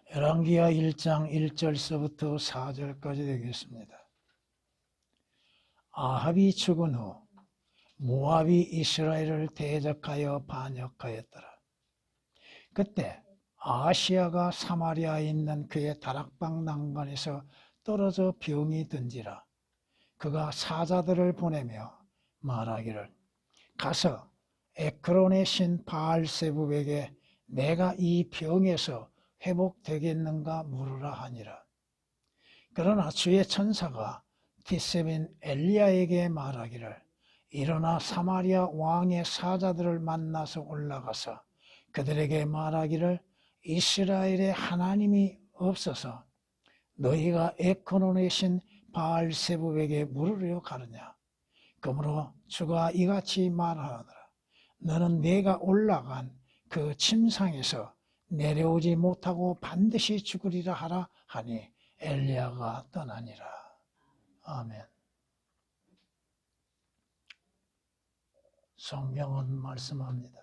열왕기하 1장 1절서부터 4절까지 되겠습니다. 아합이 죽은 후 모압이 이스라엘을 대적하여 반역하였더라. 그때 아하시야가 사마리아에 있는 그의 다락방 난간에서 떨어져 병이 든지라. 그가 사자들을 보내며 말하기를 가서 에크론의 신 바알세붑에게 내가 이 병에서 회복되겠는가 물으라 하니라. 그러나 주의 천사가 디세민 엘리야에게 말하기를 일어나 사마리아 왕의 사자들을 만나서 올라가서 그들에게 말하기를 이스라엘의 하나님이 없어서 너희가 에크론의 신 바알세붑에게 물으려 가느냐. 그러므로 주가 이같이 말하노라. 너는 내가 올라간 그 침상에서 내려오지 못하고 반드시 죽으리라 하라 하니 엘리야가 떠나니라. 아멘. 성경은 말씀합니다.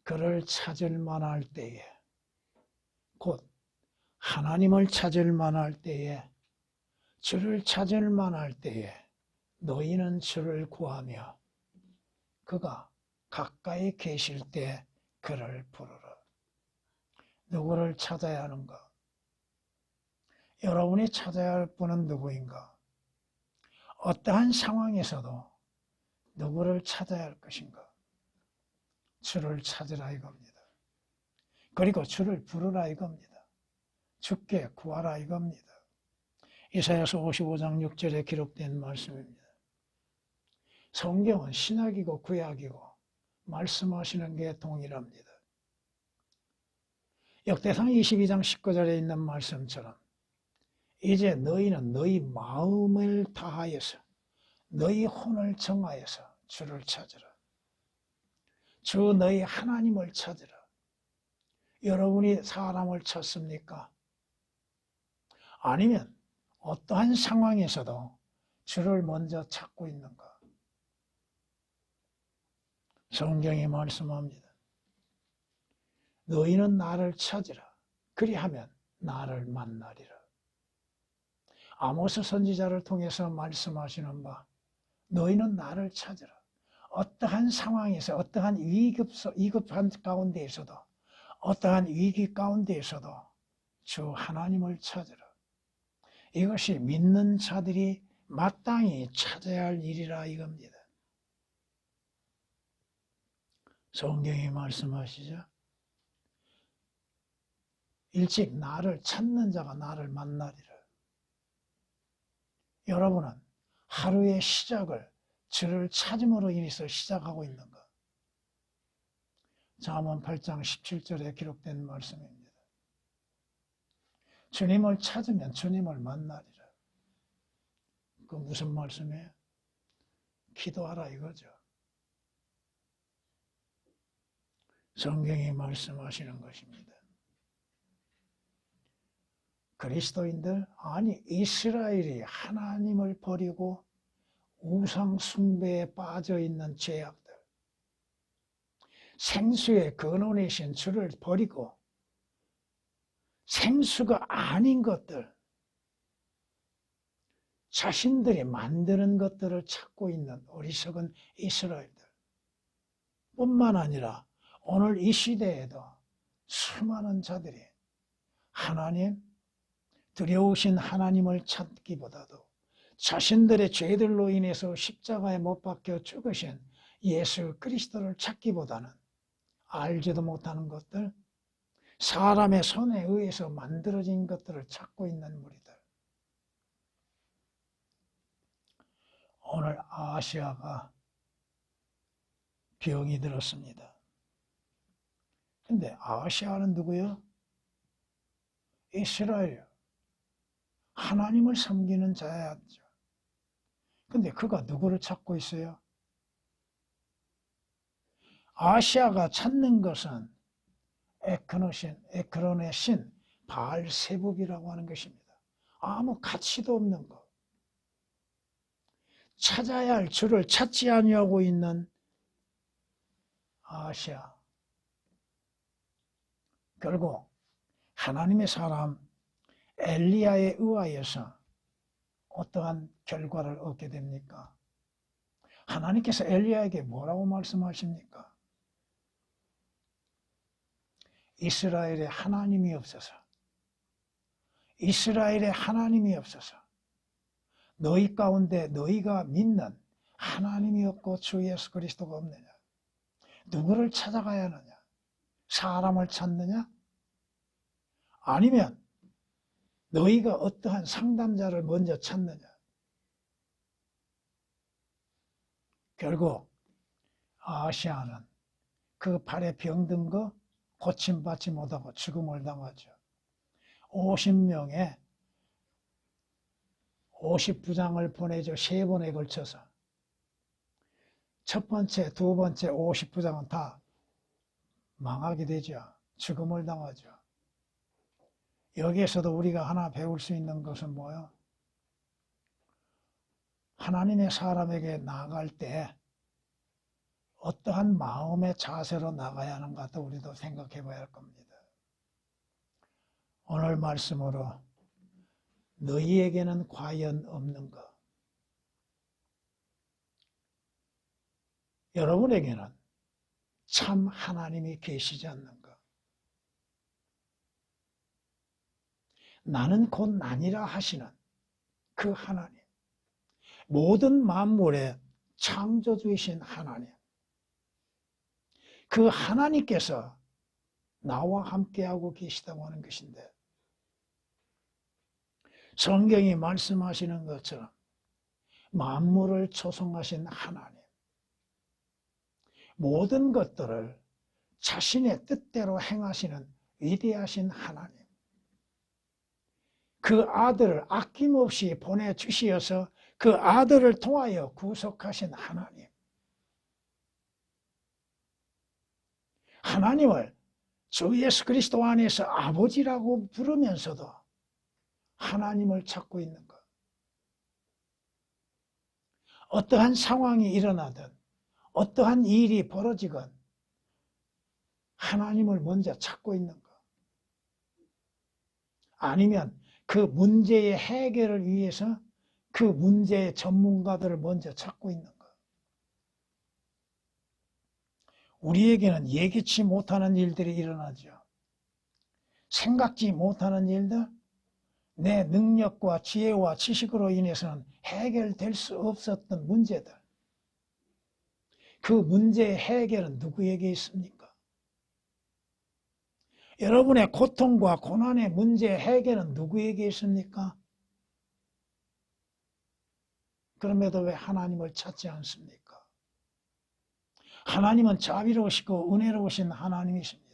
그를 찾을 만할 때에, 곧 하나님을 찾을 만할 때에, 주를 찾을 만할 때에 너희는 주를 구하며 그가 가까이 계실 때 그를 부르라. 누구를 찾아야 하는가? 여러분이 찾아야 할 분은 누구인가? 어떠한 상황에서도 누구를 찾아야 할 것인가? 주를 찾으라 이겁니다. 그리고 주를 부르라 이겁니다. 주께 구하라 이겁니다. 이사야서 55장 6절에 기록된 말씀입니다. 성경은 신약이고 구약이고 말씀하시는 게 동일합니다. 역대상 22장 19절에 있는 말씀처럼 이제 너희는 너희 마음을 다하여서 너희 혼을 정하여서 주를 찾으라. 주 너희 하나님을 찾으라. 여러분이 사람을 찾습니까? 아니면 어떠한 상황에서도 주를 먼저 찾고 있는가? 성경이 말씀합니다. 너희는 나를 찾으라. 그리하면 나를 만나리라. 아모스 선지자를 통해서 말씀하시는 바 너희는 나를 찾으라. 어떠한 상황에서 어떠한 위급한 가운데에서도 어떠한 위기 가운데에서도 주 하나님을 찾으라. 이것이 믿는 자들이 마땅히 찾아야 할 일이라 이겁니다. 성경이 말씀하시죠. 일찍 나를 찾는 자가 나를 만나리라. 여러분은 하루의 시작을 주를 찾음으로 인해서 시작하고 있는가? 잠언 8장 17절에 기록된 말씀입니다. 주님을 찾으면 주님을 만나리라. 그 무슨 말씀이에요? 기도하라 이거죠. 성경이 말씀하시는 것입니다. 그리스도인들, 아니 이스라엘이 하나님을 버리고 우상 숭배에 빠져 있는 죄악들, 생수의 근원이신 주를 버리고 생수가 아닌 것들, 자신들이 만드는 것들을 찾고 있는 어리석은 이스라엘들 뿐만 아니라 오늘 이 시대에도 수많은 자들이 하나님, 두려우신 하나님을 찾기보다도 자신들의 죄들로 인해서 십자가에 못 박혀 죽으신 예수 그리스도를 찾기보다는 알지도 못하는 것들, 사람의 손에 의해서 만들어진 것들을 찾고 있는 무리들. 오늘 아시아가 병이 들었습니다. 근데 아시아는 누구요? 이스라엘. 하나님을 섬기는 자야죠. 근데 그가 누구를 찾고 있어요? 아시아가 찾는 것은 에크론의 신 바알세붑이라고 하는 것입니다. 아무 가치도 없는 것. 찾아야 할 주를 찾지 아니하고 있는 아시아. 결국 하나님의 사람 엘리야에 의하여서 어떠한 결과를 얻게 됩니까? 하나님께서 엘리야에게 뭐라고 말씀하십니까? 이스라엘에 하나님이 없어서, 이스라엘에 하나님이 없어서 너희 가운데 너희가 믿는 하나님이 없고 주 예수 그리스도가 없느냐? 누구를 찾아가야 하느냐? 사람을 찾느냐? 아니면 너희가 어떠한 상담자를 먼저 찾느냐? 결국 아시아는 그 발에 병든 거 고침받지 못하고 죽음을 당하죠. 50명의 50부장을 보내죠. 3번에 걸쳐서. 첫 번째, 두 번째 50부장은 다 망하게 되죠. 죽음을 당하죠. 여기에서도 우리가 하나 배울 수 있는 것은 뭐예요? 하나님의 사람에게 나아갈 때 어떠한 마음의 자세로 나가야 하는가 도 우리도 생각해 봐야 할 겁니다. 오늘 말씀으로 너희에게는 과연 없는가? 여러분에게는 참 하나님이 계시지 않는가? 나는 곧 나니라 하시는 그 하나님, 모든 만물의 창조주이신 하나님, 그 하나님께서 나와 함께하고 계시다고 하는 것인데, 성경이 말씀하시는 것처럼 만물을 조성하신 하나님, 모든 것들을 자신의 뜻대로 행하시는 위대하신 하나님, 그 아들을 아낌없이 보내주시어서 그 아들을 통하여 구속하신 하나님, 하나님을 주 예수 그리스도 안에서 아버지라고 부르면서도 하나님을 찾고 있는 것. 어떠한 상황이 일어나든 어떠한 일이 벌어지건 하나님을 먼저 찾고 있는 것. 아니면 그 문제의 해결을 위해서 그 문제의 전문가들을 먼저 찾고 있는 것. 우리에게는 예기치 못하는 일들이 일어나죠. 생각지 못하는 일들, 내 능력과 지혜와 지식으로 인해서는 해결될 수 없었던 문제들. 그 문제의 해결은 누구에게 있습니까? 여러분의 고통과 고난의 문제의 해결은 누구에게 있습니까? 그럼에도 왜 하나님을 찾지 않습니까? 하나님은 자비로우시고 은혜로우신 하나님이십니다.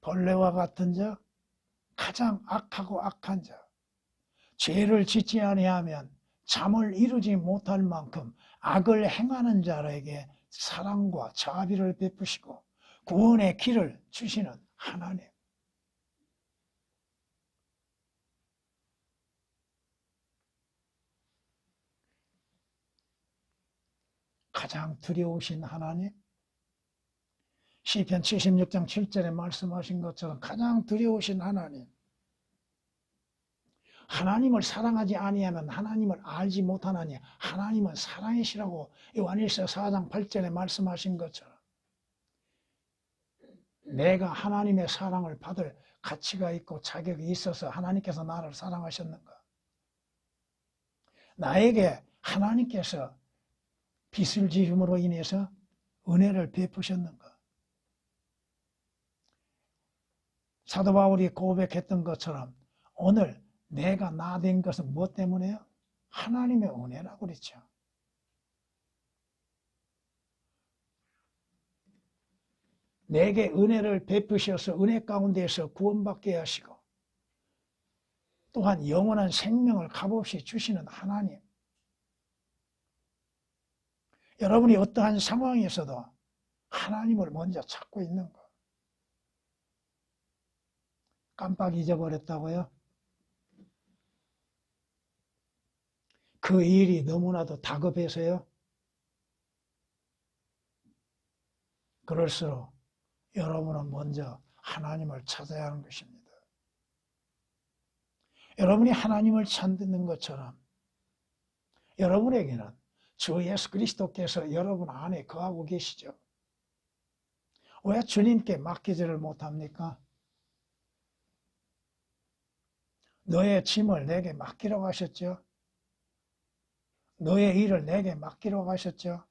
벌레와 같은 자, 가장 악하고 악한 자, 죄를 짓지 아니하면 잠을 이루지 못할 만큼 악을 행하는 자에게 사랑과 자비를 베푸시고 구원의 길을 주시는 하나님. 가장 두려우신 하나님. 시편 76장 7절에 말씀하신 것처럼 가장 두려우신 하나님. 하나님을 사랑하지 아니하면 하나님을 알지 못하나니 하나님은 사랑이시라고 요한일서 4장 8절에 말씀하신 것처럼 내가 하나님의 사랑을 받을 가치가 있고 자격이 있어서 하나님께서 나를 사랑하셨는가? 나에게 하나님께서 빚을 지음으로 인해서 은혜를 베푸셨는가? 사도 바울이 고백했던 것처럼 오늘 내가 나 된 것은 무엇 때문에요? 하나님의 은혜라고 그랬죠. 내게 은혜를 베푸셔서 은혜 가운데에서 구원받게 하시고 또한 영원한 생명을 값없이 주시는 하나님. 여러분이 어떠한 상황에서도 하나님을 먼저 찾고 있는 것. 깜빡 잊어버렸다고요? 그 일이 너무나도 다급해서요? 그럴수록 여러분은 먼저 하나님을 찾아야 하는 것입니다. 여러분이 하나님을 찾는 것처럼 여러분에게는 주 예수 그리스도께서 여러분 안에 거하고 계시죠. 왜 주님께 맡기지를 못합니까? 너의 짐을 내게 맡기라고 하셨죠. 너의 일을 내게 맡기라고 하셨죠.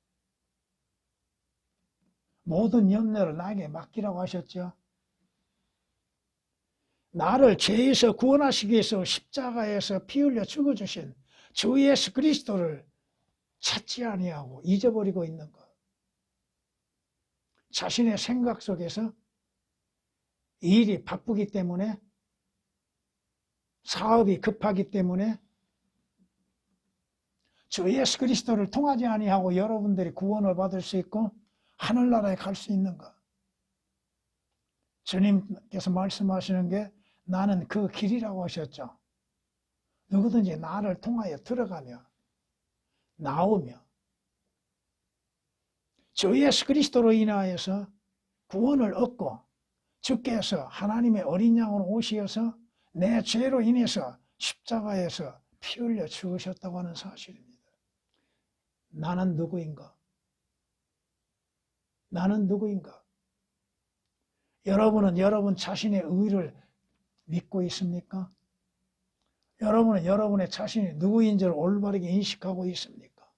모든 염려를 나에게 맡기라고 하셨죠. 나를 죄에서 구원하시기 위해서 십자가에서 피 흘려 죽어주신 주 예수 그리스도를 찾지 아니하고 잊어버리고 있는 것. 자신의 생각 속에서 일이 바쁘기 때문에, 사업이 급하기 때문에 주 예수 그리스도를 통하지 아니하고 여러분들이 구원을 받을 수 있고 하늘나라에 갈 수 있는 것. 주님께서 말씀하시는 게 나는 그 길이라고 하셨죠. 누구든지 나를 통하여 들어가며 나오며 주 예수 그리스도로 인하여서 구원을 얻고 주께서 하나님의 어린 양으로 오시어서 내 죄로 인해서 십자가에서 피 흘려 죽으셨다고 하는 사실입니다. 나는 누구인가? 나는 누구인가? 여러분은 여러분 자신의 의를 믿고 있습니까? 여러분은 여러분의 자신이 누구인지를 올바르게 인식하고 있습니까?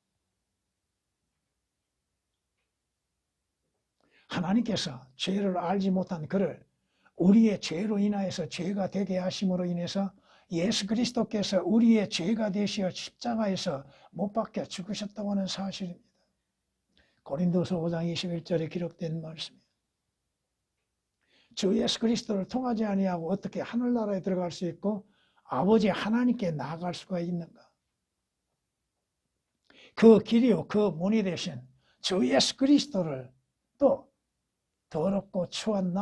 하나님께서 죄를 알지 못한 그를 우리의 죄로 인하여서 죄가 되게 하심으로 인해서 예수 그리스도께서 우리의 죄가 되시어 십자가에서 못 박혀 죽으셨다고 하는 사실입니다. 고린도서 5장 21절에 기록된 말씀입니다. 주 예수 그리스도를 통하지 아니하고 어떻게 하늘나라에 들어갈 수 있고 아버지 하나님께 나아갈 수가 있는가? 그 길이요 그 문이 되신 주 예수 그리스도를 또 더럽고 추한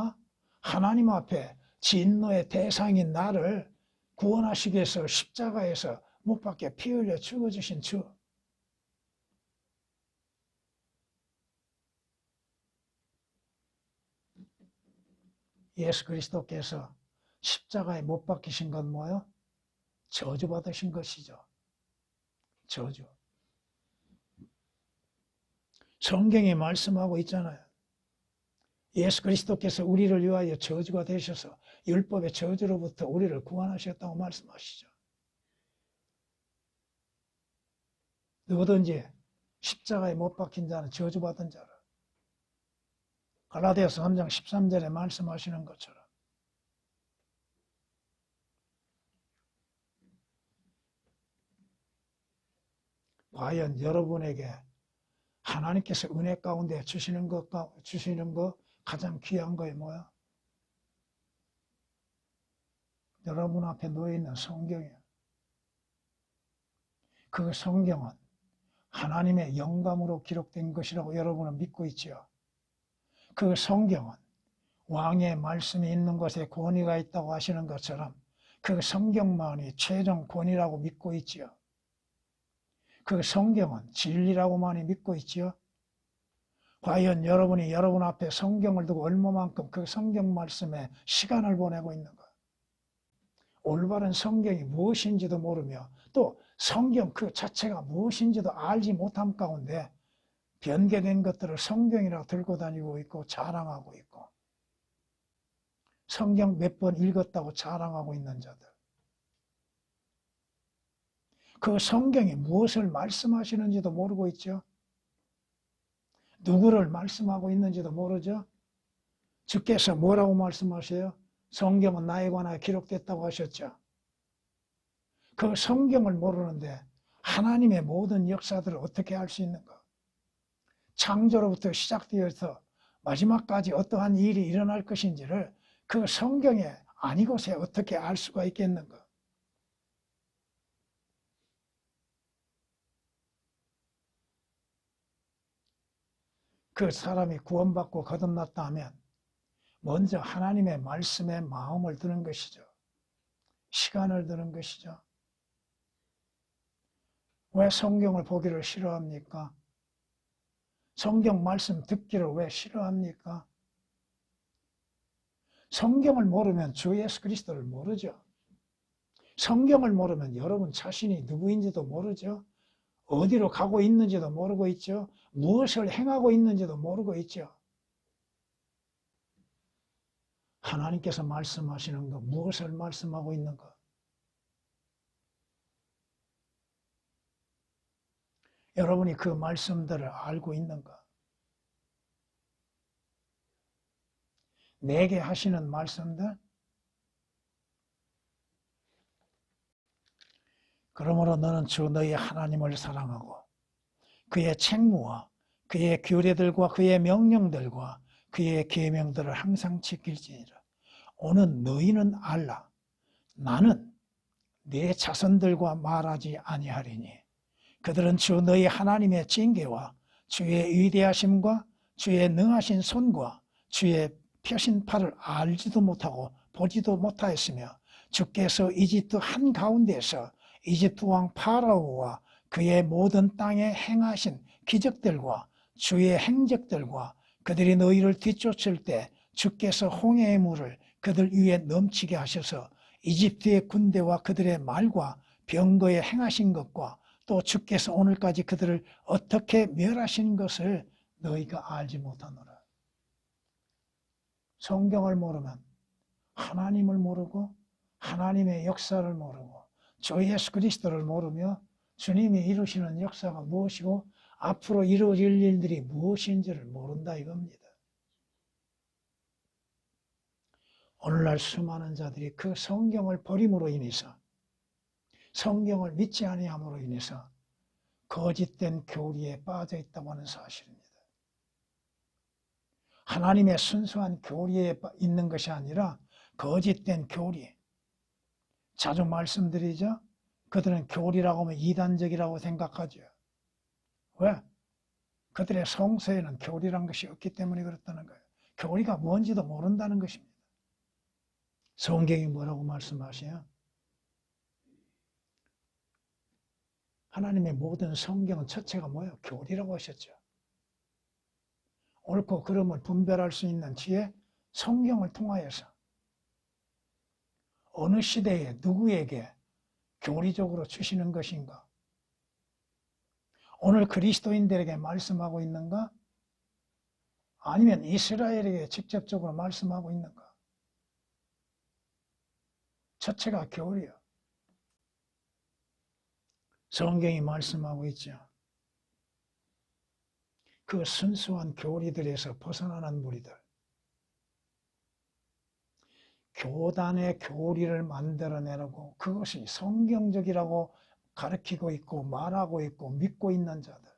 하나님 앞에 진노의 대상인 나를 구원하시기 위해서 십자가에서 못 박혀 피 흘려 죽어주신 주. 예수 그리스도께서 십자가에 못 박히신 건 뭐예요? 저주받으신 것이죠. 저주. 성경이 말씀하고 있잖아요. 예수 그리스도께서 우리를 위하여 저주가 되셔서 율법의 저주로부터 우리를 구원하셨다고 말씀하시죠. 누구든지 십자가에 못 박힌 자는 저주받은 자라. 갈라디아서 3장 13절에 말씀하시는 것처럼 과연 여러분에게 하나님께서 은혜 가운데 주시는 거 가장 귀한 거에 뭐야? 여러분 앞에 놓여있는 성경이에요. 그 성경은 하나님의 영감으로 기록된 것이라고 여러분은 믿고 있죠. 그 성경은 왕의 말씀이 있는 곳에 권위가 있다고 하시는 것처럼 그 성경만이 최종 권위라고 믿고 있지요. 그 성경은 진리라고 많이 믿고 있지요. 과연 여러분이 여러분 앞에 성경을 두고 얼마만큼 그 성경 말씀에 시간을 보내고 있는가? 올바른 성경이 무엇인지도 모르며 또 성경 그 자체가 무엇인지도 알지 못함 가운데 변개된 것들을 성경이라고 들고 다니고 있고 자랑하고 있고 성경 몇 번 읽었다고 자랑하고 있는 자들. 그 성경이 무엇을 말씀하시는지도 모르고 있죠. 누구를 말씀하고 있는지도 모르죠. 주께서 뭐라고 말씀하세요? 성경은 나에 관하여 기록됐다고 하셨죠. 그 성경을 모르는데 하나님의 모든 역사들을 어떻게 알 수 있는가? 창조로부터 시작되어서 마지막까지 어떠한 일이 일어날 것인지를 그 성경에 아니고서 어떻게 알 수가 있겠는가? 그 사람이 구원받고 거듭났다 하면 먼저 하나님의 말씀에 마음을 드는 것이죠. 시간을 드는 것이죠. 왜 성경을 보기를 싫어합니까? 성경 말씀 듣기를 왜 싫어합니까? 성경을 모르면 주 예수 그리스도를 모르죠. 성경을 모르면 여러분 자신이 누구인지도 모르죠. 어디로 가고 있는지도 모르고 있죠. 무엇을 행하고 있는지도 모르고 있죠. 하나님께서 말씀하시는 것, 무엇을 말씀하고 있는가? 여러분이 그 말씀들을 알고 있는가? 내게 하시는 말씀들? 그러므로 너는 주 너희 하나님을 사랑하고 그의 책무와 그의 규례들과 그의 명령들과 그의 계명들을 항상 지킬지니라. 오는 너희는 알라. 나는 내 자손들과 말하지 아니하리니 그들은 주 너희 하나님의 징계와 주의 위대하심과 주의 능하신 손과 주의 펴신 팔을 알지도 못하고 보지도 못하였으며 주께서 이집트 한가운데에서 이집트 왕 파라오와 그의 모든 땅에 행하신 기적들과 주의 행적들과 그들이 너희를 뒤쫓을 때 주께서 홍해의 물을 그들 위에 넘치게 하셔서 이집트의 군대와 그들의 말과 병거에 행하신 것과 또 주께서 오늘까지 그들을 어떻게 멸하신 것을 너희가 알지 못하노라. 성경을 모르면 하나님을 모르고 하나님의 역사를 모르고 주 예수 그리스도를 모르며 주님이 이루시는 역사가 무엇이고 앞으로 이루어질 일들이 무엇인지를 모른다 이겁니다. 오늘날 수많은 자들이 그 성경을 버림으로 인해서 성경을 믿지 아니함으로 인해서 거짓된 교리에 빠져 있다고 하는 사실입니다. 하나님의 순수한 교리에 있는 것이 아니라 거짓된 교리. 자주 말씀드리죠. 그들은 교리라고 하면 이단적이라고 생각하죠. 왜? 그들의 성서에는 교리란 것이 없기 때문에 그렇다는 거예요. 교리가 뭔지도 모른다는 것입니다. 성경이 뭐라고 말씀하세요? 하나님의 모든 성경은 첫째가 뭐예요? 교리라고 하셨죠. 옳고 그름을 분별할 수 있는 지혜, 성경을 통하여서 어느 시대에 누구에게 교리적으로 주시는 것인가? 오늘 그리스도인들에게 말씀하고 있는가? 아니면 이스라엘에게 직접적으로 말씀하고 있는가? 첫째가 교리요. 성경이 말씀하고 있죠. 그 순수한 교리들에서 벗어나는 무리들. 교단의 교리를 만들어내려고 그것이 성경적이라고 가르치고 있고 말하고 있고 믿고 있는 자들.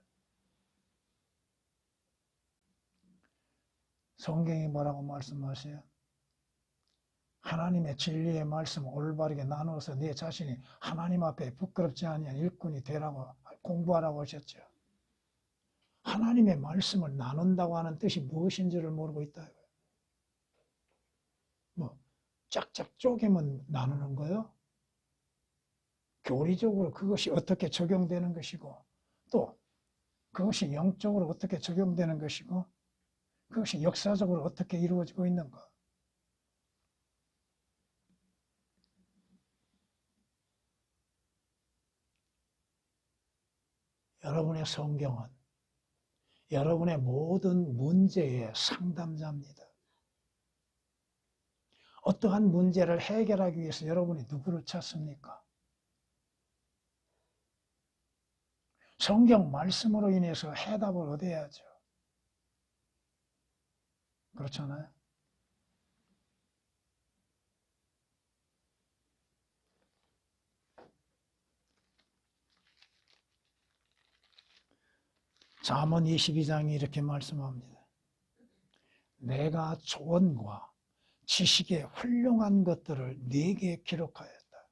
성경이 뭐라고 말씀하세요? 하나님의 진리의 말씀을 올바르게 나누어서 내 자신이 하나님 앞에 부끄럽지 아니한 일꾼이 되라고 공부하라고 하셨죠. 하나님의 말씀을 나눈다고 하는 뜻이 무엇인지를 모르고 있다. 뭐 짝짝 쪼개면 나누는 거요? 교리적으로 그것이 어떻게 적용되는 것이고 또 그것이 영적으로 어떻게 적용되는 것이고 그것이 역사적으로 어떻게 이루어지고 있는가. 여러분의 성경은 여러분의 모든 문제의 상담자입니다. 어떠한 문제를 해결하기 위해서 여러분이 누구를 찾습니까? 성경 말씀으로 인해서 해답을 얻어야죠. 그렇잖아요? 잠언 22장이 이렇게 말씀합니다. 내가 조언과 지식의 훌륭한 것들을 네게 기록하였다.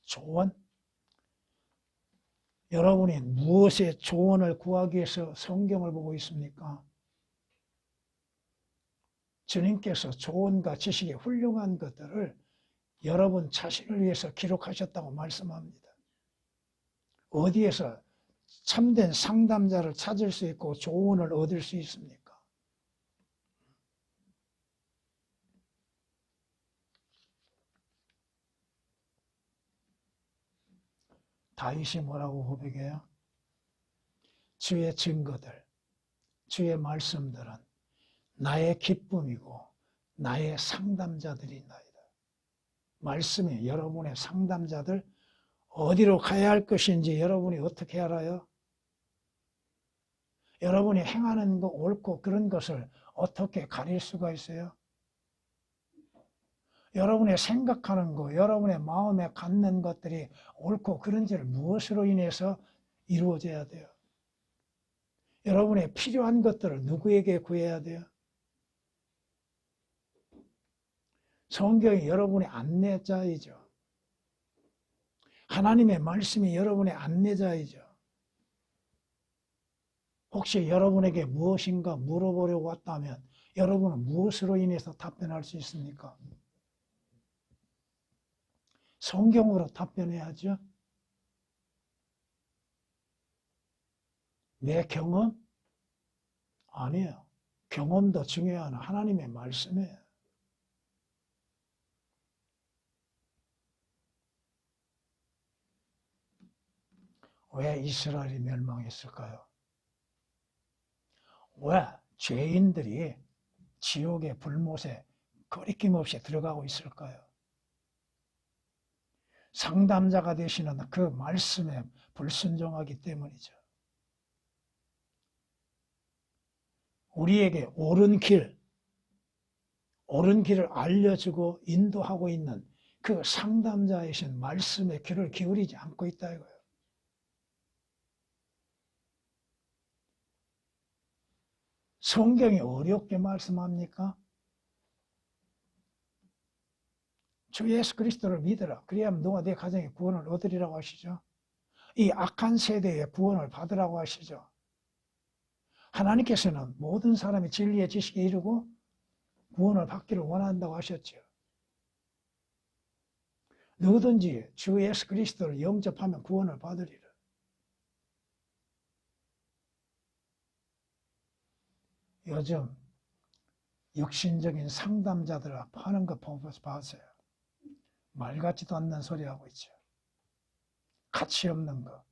조언? 여러분이 무엇의 조언을 구하기 위해서 성경을 보고 있습니까? 주님께서 조언과 지식의 훌륭한 것들을 여러분 자신을 위해서 기록하셨다고 말씀합니다. 어디에서 참된 상담자를 찾을 수 있고 조언을 얻을 수 있습니까? 다윗이 뭐라고 고백해요? 주의 증거들, 주의 말씀들은 나의 기쁨이고 나의 상담자들이나이다. 말씀이 여러분의 상담자들, 어디로 가야 할 것인지 여러분이 어떻게 알아요? 여러분이 행하는 거 옳고 그런 것을 어떻게 가릴 수가 있어요? 여러분의 생각하는 거, 여러분의 마음에 갖는 것들이 옳고 그런지를 무엇으로 인해서 이루어져야 돼요? 여러분의 필요한 것들을 누구에게 구해야 돼요? 성경이 여러분의 안내자이죠. 하나님의 말씀이 여러분의 안내자이죠. 혹시 여러분에게 무엇인가 물어보려고 왔다면 여러분은 무엇으로 인해서 답변할 수 있습니까? 성경으로 답변해야죠. 내 경험? 아니에요. 경험도 중요한 하나님의 말씀이에요. 왜 이스라엘이 멸망했을까요? 왜 죄인들이 지옥의 불못에 거리낌 없이 들어가고 있을까요? 상담자가 되시는 그 말씀에 불순종하기 때문이죠. 우리에게 옳은 길을 알려주고 인도하고 있는 그 상담자이신 말씀에 귀를 기울이지 않고 있다 이거예요. 성경이 어렵게 말씀합니까? 주 예수 그리스도를 믿으라. 그래야만 너가 내 가정에 구원을 얻으리라고 하시죠. 이 악한 세대에 구원을 받으라고 하시죠. 하나님께서는 모든 사람이 진리의 지식에 이르고 구원을 받기를 원한다고 하셨죠. 누구든지 주 예수 그리스도를 영접하면 구원을 받으리라. 요즘 육신적인 상담자들 하는 거 보세요. 말 같지도 않는 소리 하고 있죠. 가치 없는 거.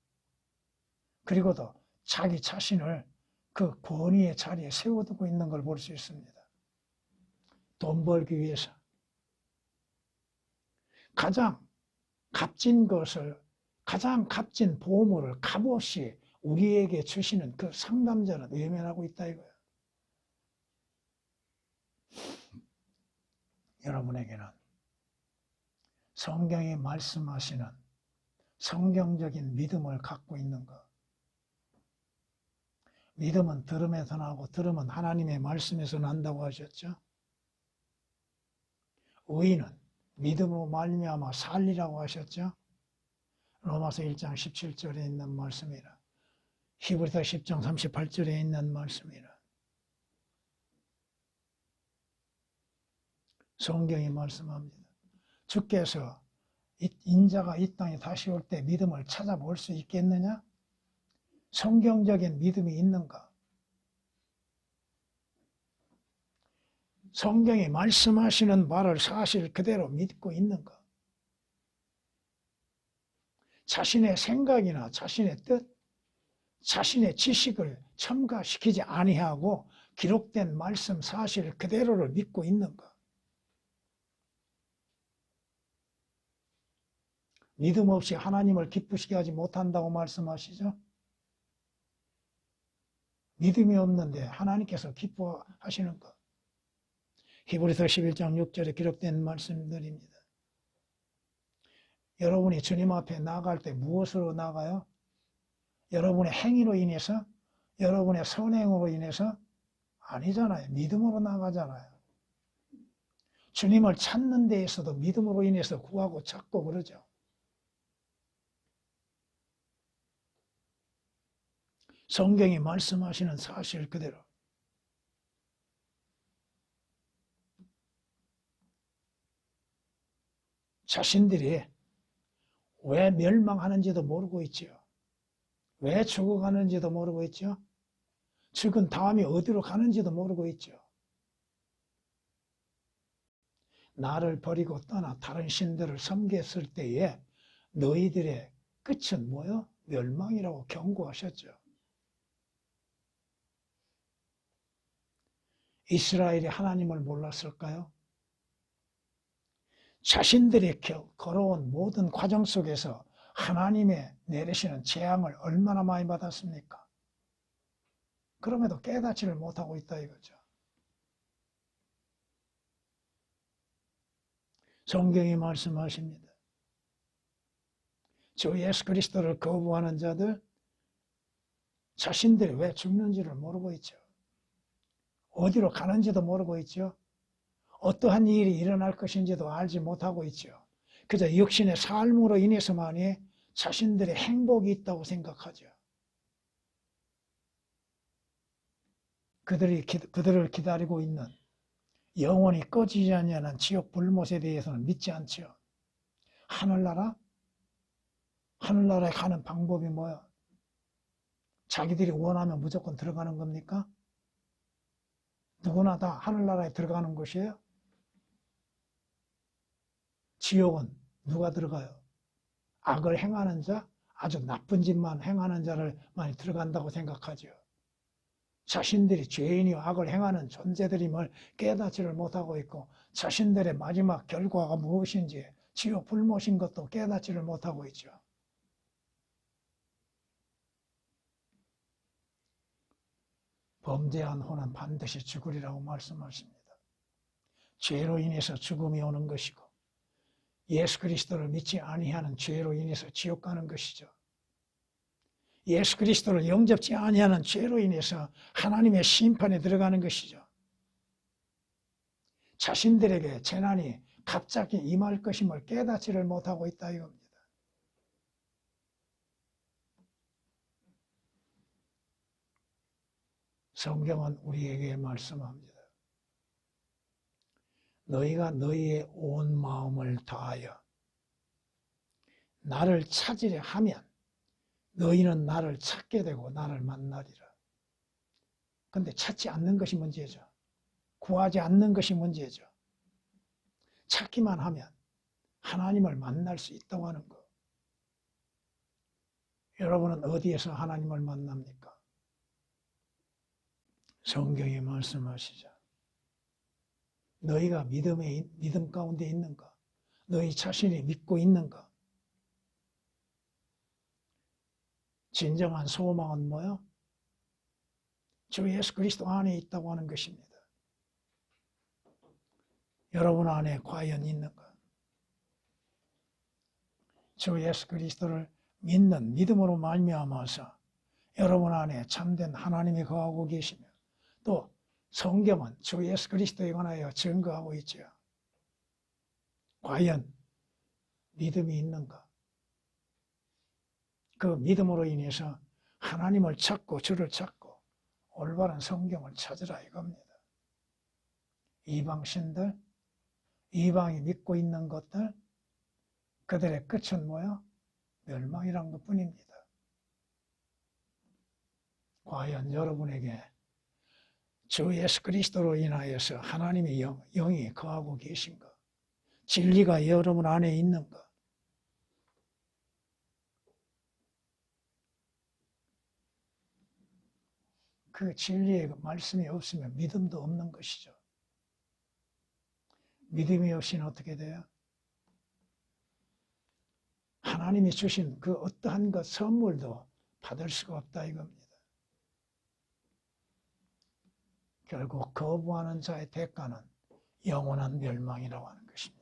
그리고도 자기 자신을 그 권위의 자리에 세워두고 있는 걸 볼 수 있습니다. 돈 벌기 위해서. 가장 값진 것을, 가장 값진 보물을 값없이 우리에게 주시는 그 상담자는 외면하고 있다 이거예요. 여러분에게는 성경이 말씀하시는 성경적인 믿음을 갖고 있는 것. 믿음은 들음에서 나고 들음은 하나님의 말씀에서 난다고 하셨죠. 의인은 믿음으로 말미암아 살리라고 하셨죠. 로마서 1장 17절에 있는 말씀이라. 히브리서 10장 38절에 있는 말씀이라. 성경이 말씀합니다. 주께서 인자가 이 땅에 다시 올 때 믿음을 찾아볼 수 있겠느냐? 성경적인 믿음이 있는가? 성경이 말씀하시는 말을 사실 그대로 믿고 있는가? 자신의 생각이나 자신의 뜻, 자신의 지식을 첨가시키지 아니하고 기록된 말씀 사실 그대로를 믿고 있는가? 믿음 없이 하나님을 기쁘시게 하지 못한다고 말씀하시죠? 믿음이 없는데 하나님께서 기뻐하시는 것. 히브리서 11장 6절에 기록된 말씀들입니다. 여러분이 주님 앞에 나아갈 때 무엇으로 나가요? 여러분의 행위로 인해서? 여러분의 선행으로 인해서? 아니잖아요. 믿음으로 나가잖아요. 주님을 찾는 데에서도 믿음으로 인해서 구하고 찾고 그러죠. 성경이 말씀하시는 사실 그대로. 자신들이 왜 멸망하는지도 모르고 있죠. 왜 죽어가는지도 모르고 있죠. 죽은 다음이 어디로 가는지도 모르고 있죠. 나를 버리고 떠나 다른 신들을 섬겼을 때에 너희들의 끝은 뭐요? 멸망이라고 경고하셨죠. 이스라엘이 하나님을 몰랐을까요? 자신들이 걸어온 모든 과정 속에서 하나님의 내리시는 재앙을 얼마나 많이 받았습니까? 그럼에도 깨닫지를 못하고 있다 이거죠. 성경이 말씀하십니다. 주 예수 그리스도를 거부하는 자들, 자신들이 왜 죽는지를 모르고 있죠. 어디로 가는지도 모르고 있죠. 어떠한 일이 일어날 것인지도 알지 못하고 있죠. 그저 육신의 삶으로 인해서만이 자신들의 행복이 있다고 생각하죠. 그들을 기다리고 있는 영원히 꺼지지 않는 지옥 불못에 대해서는 믿지 않죠. 하늘나라? 하늘나라에 가는 방법이 뭐야? 자기들이 원하면 무조건 들어가는 겁니까? 누구나 다 하늘나라에 들어가는 것이에요? 지옥은 누가 들어가요? 악을 행하는 자, 아주 나쁜 짓만 행하는 자를 많이 들어간다고 생각하죠. 자신들이 죄인이와 악을 행하는 존재들임을 깨닫지를 못하고 있고 자신들의 마지막 결과가 무엇인지 지옥 불못인 것도 깨닫지를 못하고 있죠. 범죄한 혼은 반드시 죽으리라고 말씀하십니다. 죄로 인해서 죽음이 오는 것이고 예수 그리스도를 믿지 아니하는 죄로 인해서 지옥 가는 것이죠. 예수 그리스도를 영접지 아니하는 죄로 인해서 하나님의 심판에 들어가는 것이죠. 자신들에게 재난이 갑자기 임할 것임을 깨닫지를 못하고 있다 이겁니다. 성경은 우리에게 말씀합니다. 너희가 너희의 온 마음을 다하여 나를 찾으려 하면 너희는 나를 찾게 되고 나를 만나리라. 그런데 찾지 않는 것이 문제죠. 구하지 않는 것이 문제죠. 찾기만 하면 하나님을 만날 수 있다고 하는 것. 여러분은 어디에서 하나님을 만납니까? 성경이 말씀하시죠. 너희가 믿음 가운데 있는가? 너희 자신이 믿고 있는가? 진정한 소망은 뭐요? 주 예수 그리스도 안에 있다고 하는 것입니다. 여러분 안에 과연 있는가? 주 예수 그리스도를 믿는 믿음으로 말미암아서 여러분 안에 참된 하나님이 거하고 계시며 또 성경은 주 예수 그리스도에 관하여 증거하고 있죠. 과연 믿음이 있는가? 그 믿음으로 인해서 하나님을 찾고 주를 찾고 올바른 성경을 찾으라 이겁니다. 이방신들, 이방이 믿고 있는 것들, 그들의 끝은 뭐야? 멸망이란 것뿐입니다. 과연 여러분에게 주 예수 그리스도로 인하여서 하나님의 영이 거하고 계신가? 진리가 여러분 안에 있는가? 그 진리의 말씀이 없으면 믿음도 없는 것이죠. 믿음이 없이는 어떻게 돼요? 하나님이 주신 그 어떠한 것 선물도 받을 수가 없다 이겁니다. 결국 거부하는 자의 대가는 영원한 멸망이라고 하는 것입니다.